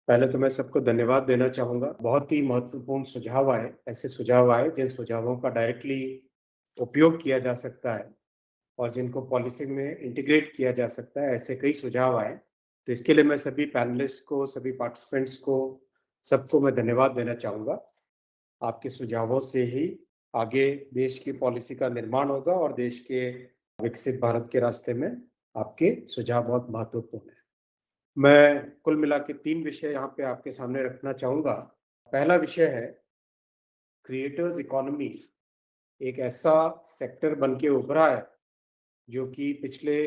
पहले तो मैं सबको धन्यवाद देना चाहूँगा। बहुत ही महत्वपूर्ण सुझाव आए, ऐसे सुझाव आए जिन सुझावों का डायरेक्टली उपयोग किया जा सकता है और जिनको पॉलिसी में इंटीग्रेट किया जा सकता है, ऐसे कई सुझाव आए। तो इसके लिए मैं सभी पैनलिस्ट को, सभी पार्टिसिपेंट्स को, सबको मैं धन्यवाद देना चाहूँगा। आपके सुझावों से ही आगे देश की पॉलिसी का निर्माण होगा और देश के विकसित भारत के रास्ते में आपके सुझाव बहुत महत्वपूर्ण हैं। मैं कुल मिला के 3 विषय यहाँ पे आपके सामने रखना चाहूँगा। पहला विषय है क्रिएटर्स इकोनॉमी, एक ऐसा सेक्टर बन के उभरा है जो कि पिछले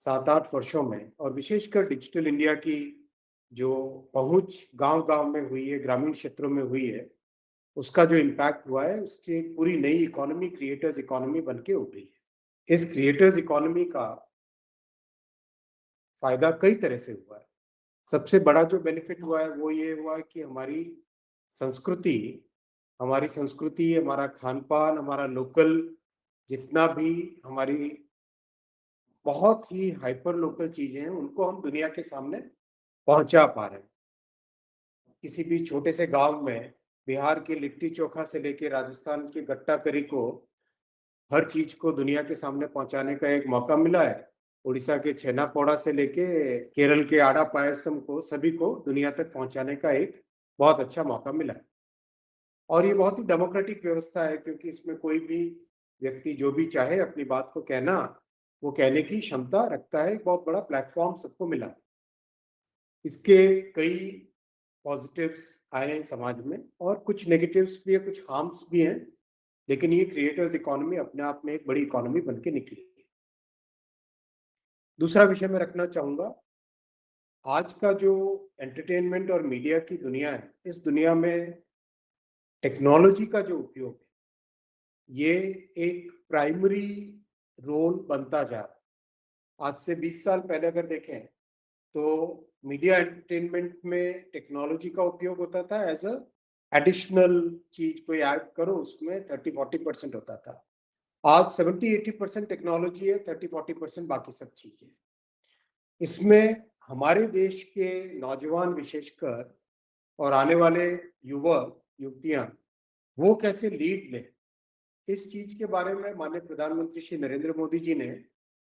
7-8 वर्षों में और विशेषकर डिजिटल इंडिया की जो पहुँच गाँव-गाँव में हुई है, ग्रामीण क्षेत्रों में हुई है, उसका जो इम्पैक्ट हुआ है, उससे एक पूरी नई इकोनॉमी क्रिएटर्स इकोनॉमी बन के उभरी है। इस क्रिएटर्स इकोनॉमी का फ़ायदा कई तरह से हुआ है। सबसे बड़ा जो बेनिफिट हुआ है वो ये हुआ है कि संस्कृति संस्कृति, हमारा खान-पान, हमारा लोकल जितना भी हमारी बहुत ही हाइपर लोकल चीज़ें हैं, उनको हम दुनिया के सामने पहुँचा पा रहे हैं। किसी भी छोटे से गाँव में बिहार के लिट्टी-चोखा से लेके राजस्थान के गट्टा करी को हर चीज़ को दुनिया के सामने पहुँचाने का एक मौका मिला है। उड़ीसा के छेना-पोड़ा से लेके केरल के आड़ा पायसम को सभी को दुनिया तक पहुँचाने का एक बहुत अच्छा मौका मिला है। और ये बहुत ही डेमोक्रेटिक व्यवस्था है क्योंकि इसमें कोई भी व्यक्ति जो भी चाहे अपनी बात को कहना, वो कहने की क्षमता रखता है। एक बहुत बड़ा प्लेटफ़ॉर्म सबको मिला। इसके कई पॉज़िटिव्स आए हैं समाज में और कुछ नेगेटिव्स भी है, कुछ हार्म्स भी हैं, लेकिन ये क्रिएटर्स इकोनॉमी अपने आप में एक बड़ी इकोनॉमी बन के निकली है। दूसरा विषय मैं रखना चाहूँगा, आज का जो एंटरटेनमेंट और मीडिया की दुनिया है, इस दुनिया में टेक्नोलॉजी का जो उपयोग है, ये एक प्राइमरी रोल बनता जा रहा है। आज से 20 साल पहले अगर देखें, तो मीडिया एंटरटेनमेंट में टेक्नोलॉजी का उपयोग होता था एज़ अ एडिशनल चीज़, कोई ऐड करो उसमें 30-40% होता था। आज 70-80% टेक्नोलॉजी है, 30-40% बाकी सब चीज़ें। इसमें हमारे देश के नौजवान विशेषकर और आने वाले युवक, युवतियाँ, वो कैसे लीड लें, इस चीज़ के बारे में माननीय प्रधानमंत्री श्री नरेंद्र मोदी जी ने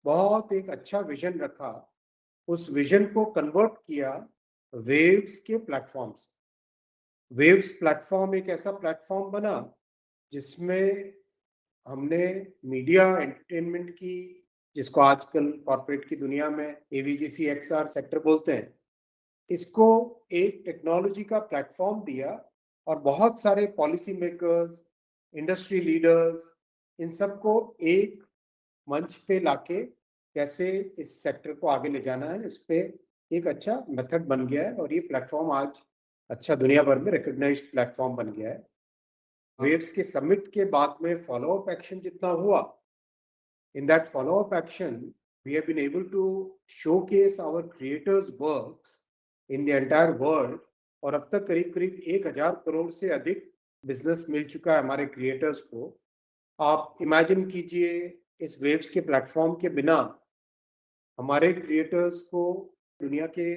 बहुत एक अच्छा विज़न रखा। उस विज़न को कन्वर्ट किया वेव्स के प्लेटफ़ॉर्म से। वेव्स प्लेटफ़ॉर्म एक ऐसा प्लेटफ़ॉर्म बना जिसमें हमने मीडिया एंटरटेनमेंट की, जिसको आजकल कॉर्पोरेट की दुनिया में एवीजीसी एक्सआर सेक्टर बोलते हैं, इसको एक टेक्नोलॉजी का प्लेटफ़ॉर्म दिया और बहुत सारे पॉलिसी मेकर्स, इंडस्ट्री लीडर्स, इन सबको एक मंच पे लाके कैसे इस सेक्टर को आगे ले जाना है, इस पे एक अच्छा मेथड बन गया है और ये प्लेटफ़ॉर्म आज अच्छा दुनिया भर में रिकॉग्नाइज्ड प्लेटफ़ॉर्म बन गया है। वेव्स के समिट के बाद में फॉलो अप एक्शन जितना हुआ, in that follow up action, we have been able to showcase our creators' works in the entire world और अब तक करीब-करीब 1000 करोड़ से अधिक बिजनेस मिल चुका है हमारे क्रिएटर्स को। आप इमेजिन कीजिए इस वेव्स के प्लेटफॉर्म के बिना हमारे क्रिएटर्स को दुनिया के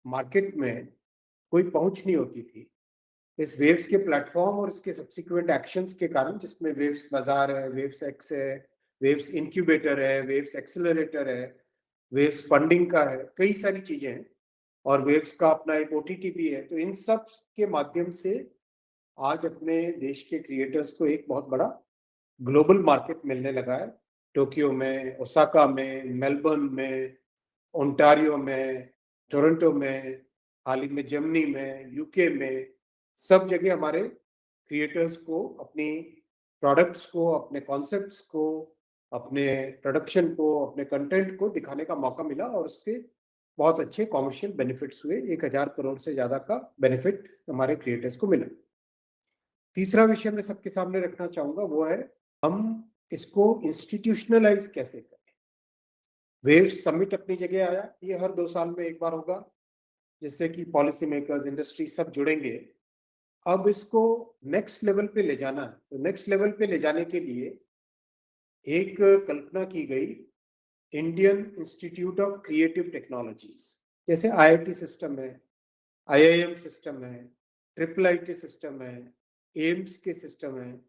मार्केट में कोई पहुंच नहीं होती थी। इस वेव्स के प्लेटफॉर्म और इसके सब्सिक्वेंट एक्शंस के कारण, जिसमें वेव्स बाजार है, वेव्स एक्स है, वेव्स इंक्यूबेटर है, वेव्स एक्सेलरेटर है, वेव्स फंडिंग का है, कई सारी चीजें हैं और वेव्स का अपना एक ओटीटी भी है। तो इन सब के माध्यम से आज अपने देश के क्रिएटर्स को एक बहुत बड़ा ग्लोबल मार्केट मिलने लगा है। टोक्यो में, ओसाका में, मेलबर्न में, ओंटारियो में, टोरंटो में, हाल ही में जर्मनी में, यूके में, सब जगह हमारे क्रिएटर्स को अपनी प्रोडक्ट्स को, अपने कॉन्सेप्ट्स को, अपने प्रोडक्शन को, अपने कंटेंट को दिखाने का मौका मिला और उससे बहुत अच्छे कॉमर्शियल बेनिफिट्स हुए। 1000 करोड़ से ज़्यादा का बेनिफिट हमारे क्रिएटर्स को मिला। तीसरा विषय मैं सबके सामने रखना चाहूँगा वो है, हम इसको इंस्टीट्यूशनलाइज़ कैसे करें? वेव समिट अपनी जगह आया, ये हर 2 साल में एक बार होगा, जिससे कि पॉलिसी मेकर्स, इंडस्ट्री सब जुड़ेंगे। अब इसको नेक्स्ट लेवल पे ले जाना है, तो नेक्स्ट लेवल पे ले जाने के लिए एक कल्पना की गई, Indian institute of creative technologies, जैसे आईआईटी सिस्टम है, IIM सिस्टम है, ट्रिपल आईटी सिस्टम है, एम्स के सिस्टम है,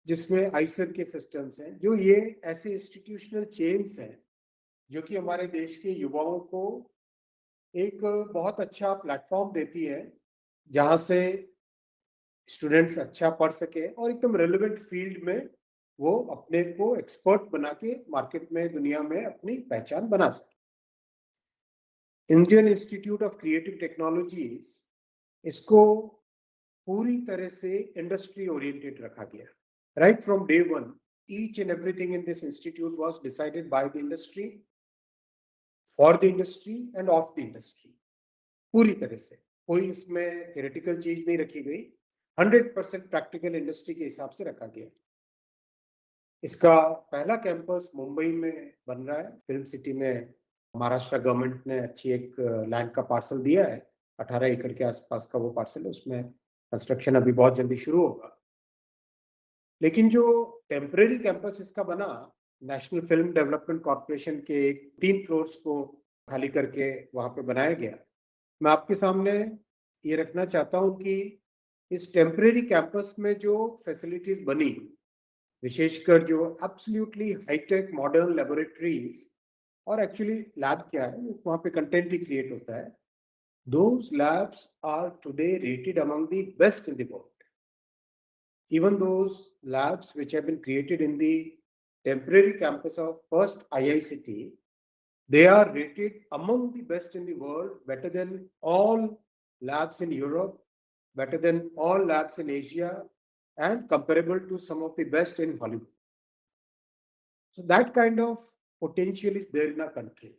जिसमें आइसर के सिस्टम्स हैं, जो ये ऐसे इंस्टीट्यूशनल चेन्स हैं जो कि हमारे देश के युवाओं को एक बहुत अच्छा प्लेटफॉर्म देती है, जहां से स्टूडेंट्स अच्छा पढ़ सके और एकदम रेलेवेंट फील्ड में वो अपने को एक्सपर्ट बना के मार्केट में, दुनिया में अपनी पहचान बना सके। Indian institute of creative technologies, इसको पूरी तरह से इंडस्ट्री ओरिएंटेड रखा गया। Right from day one, each and everything in this institute was decided by the industry, for the industry end of the industry. पूरी तरह से कोई इसमें थ्योरेटिकल चीज नहीं रखी गई, 100% प्रैक्टिकल इंडस्ट्री के हिसाब से रखा गया। इसका पहला कैंपस मुंबई में बन रहा है, फिल्म सिटी में। महाराष्ट्र गवर्नमेंट ने अच्छी एक लैंड का पार्सल दिया है, 18 एकड़ के आसपास का वो पार्सल है, उसमें कंस्ट्रक्शन अभी बहुत जल्दी शुरू होगा। लेकिन जो टेम्परेरी कैंपस इसका बना, नेशनल फिल्म डेवलपमेंट कॉर्पोरेशन के 3 फ्लोर्स को खाली करके वहां पे बनाया गया। मैं आपके सामने ये रखना चाहता हूं कि इस टेम्परेरी कैंपस में जो फैसिलिटीज बनी, विशेषकर जो एब्सोल्युटली हाईटेक मॉडर्न लेबोरेटरीज, और एक्चुअली लैब क्या है, वहाँ पे कंटेंट ही क्रिएट होता है, those labs are today rated among the best in the world. Even those labs which have been created in the temporary campus of first IICT, they are rated among the best in the world, better than all labs in Europe, better than all labs in Asia, and comparable to some of the best in Hollywood. So that kind of potential is there in our country.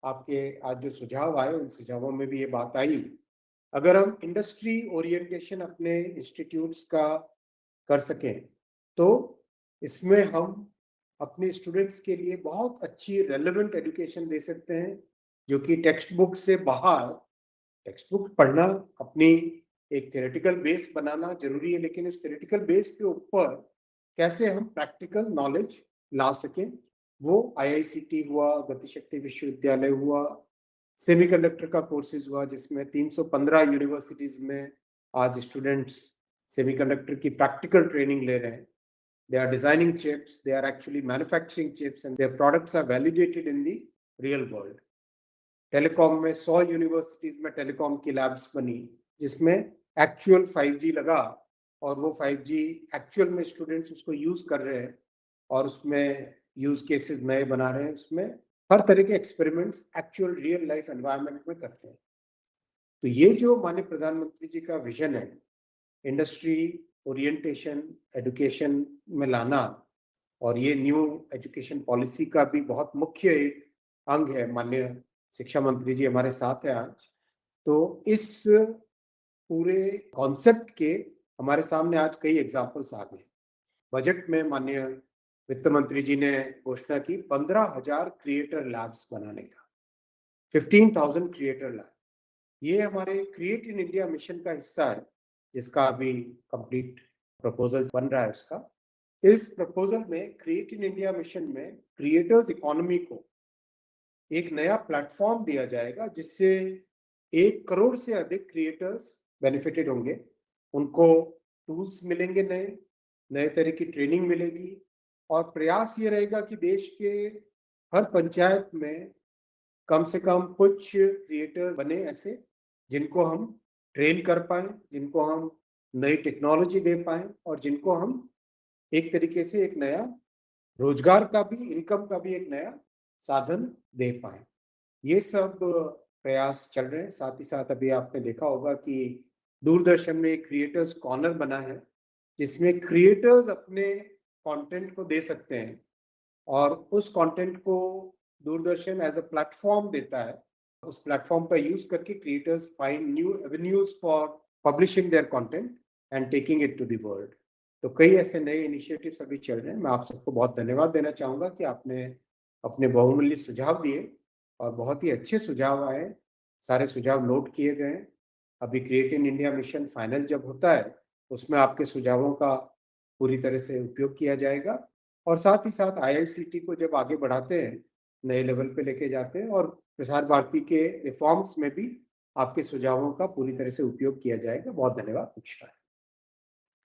आपके आज जो सुझाव आए, उन सुझावों में भी ये बात आई, अगर हम इंडस्ट्री ओरिएंटेशन अपने इंस्टीट्यूट्स का कर सकें तो इसमें हम अपने स्टूडेंट्स के लिए बहुत अच्छी रेलेवेंट एजुकेशन दे सकते हैं, जो कि टेक्स्ट बुक से बाहर, टेक्स्ट बुक पढ़ना, अपनी एक थ्योरेटिकल बेस बनाना जरूरी है, लेकिन उस थ्योरेटिकल बेस के ऊपर कैसे हम प्रैक्टिकल नॉलेज ला सकें, वो आईआईसीटी हुआ, गतिशक्ति विश्वविद्यालय हुआ, सेमीकंडक्टर का कोर्सेज हुआ, जिसमें 315 यूनिवर्सिटीज में आज स्टूडेंट्स सेमीकंडक्टर की प्रैक्टिकल ट्रेनिंग ले रहे हैं। They are designing chips, they are actually manufacturing chips and their products are validated in the real world. Telecom में 100 यूनिवर्सिटीज में टेलीकॉम की लैब्स बनी, जिसमें एक्चुअल 5G लगा और वो 5G एक्चुअल में स्टूडेंट्स उसको यूज कर रहे हैं और उसमें यूज केसेस नए बना रहे हैं, उसमें हर तरह के experiments actual real life environment में करते हैं। तो ये जो माननीय प्रधानमंत्री जी का विजन है, इंडस्ट्री ओरिएंटेशन एजुकेशन में लाना, और ये न्यू एजुकेशन पॉलिसी का भी बहुत मुख्य एक अंग है। माननीय शिक्षा मंत्री जी हमारे साथ हैं आज, तो इस पूरे कॉन्सेप्ट के हमारे सामने आज कई एग्जाम्पल्स आ गए। बजट में माननीय वित्त मंत्री जी ने घोषणा की 15,000 क्रिएटर लैब्स बनाने का, 15,000 क्रिएटर लैब। ये हमारे क्रिएट इन इंडिया मिशन का हिस्सा है, जिसका अभी कंप्लीट प्रपोजल बन रहा है उसका। इस प्रपोजल में क्रिएट इन इंडिया मिशन में क्रिएटर्स इकोनॉमी को एक नया प्लेटफॉर्म दिया जाएगा, जिससे 1 करोड़ से अधिक क्रिएटर्स बेनिफिटेड होंगे। उनको टूल्स मिलेंगे, नए नए तरह की ट्रेनिंग मिलेगी, और प्रयास ये रहेगा कि देश के हर पंचायत में कम से कम कुछ क्रिएटर बने ऐसे, जिनको हम ट्रेन कर पाए, जिनको हम नई टेक्नोलॉजी दे पाए, और जिनको हम एक तरीके से एक नया रोजगार का भी, इनकम का भी एक नया साधन दे पाए। ये सब प्रयास चल रहे हैं। साथ ही साथ अभी आपने देखा होगा कि दूरदर्शन में एक क्रिएटर्स कॉर्नर बना है, जिसमें क्रिएटर्स अपने कंटेंट को दे सकते हैं, और उस कंटेंट को दूरदर्शन एज अ प्लेटफॉर्म देता है। उस प्लेटफॉर्म का यूज करके creators find new avenues for publishing their content and taking it to the world. तो कई ऐसे नए इनिशिएटिव्स अभी चल रहे हैं। मैं आप सबको बहुत धन्यवाद देना चाहूँगा कि आपने अपने बहुमूल्य सुझाव दिए, और बहुत ही अच्छे सुझाव आए, सारे सुझाव नोट किए गए। अभी create in India mission final जब होता है, उसमें आपके सुझावों का पूरी तरह से उपयोग किया जाएगा, और साथ ही साथ आईआईसीटी को जब आगे बढ़ाते हैं, नए लेवल पे लेके जाते हैं, और प्रसार भारती के रिफॉर्म्स में भी आपके सुझावों का पूरी तरह से उपयोग किया जाएगा। बहुत धन्यवाद। नमस्कार।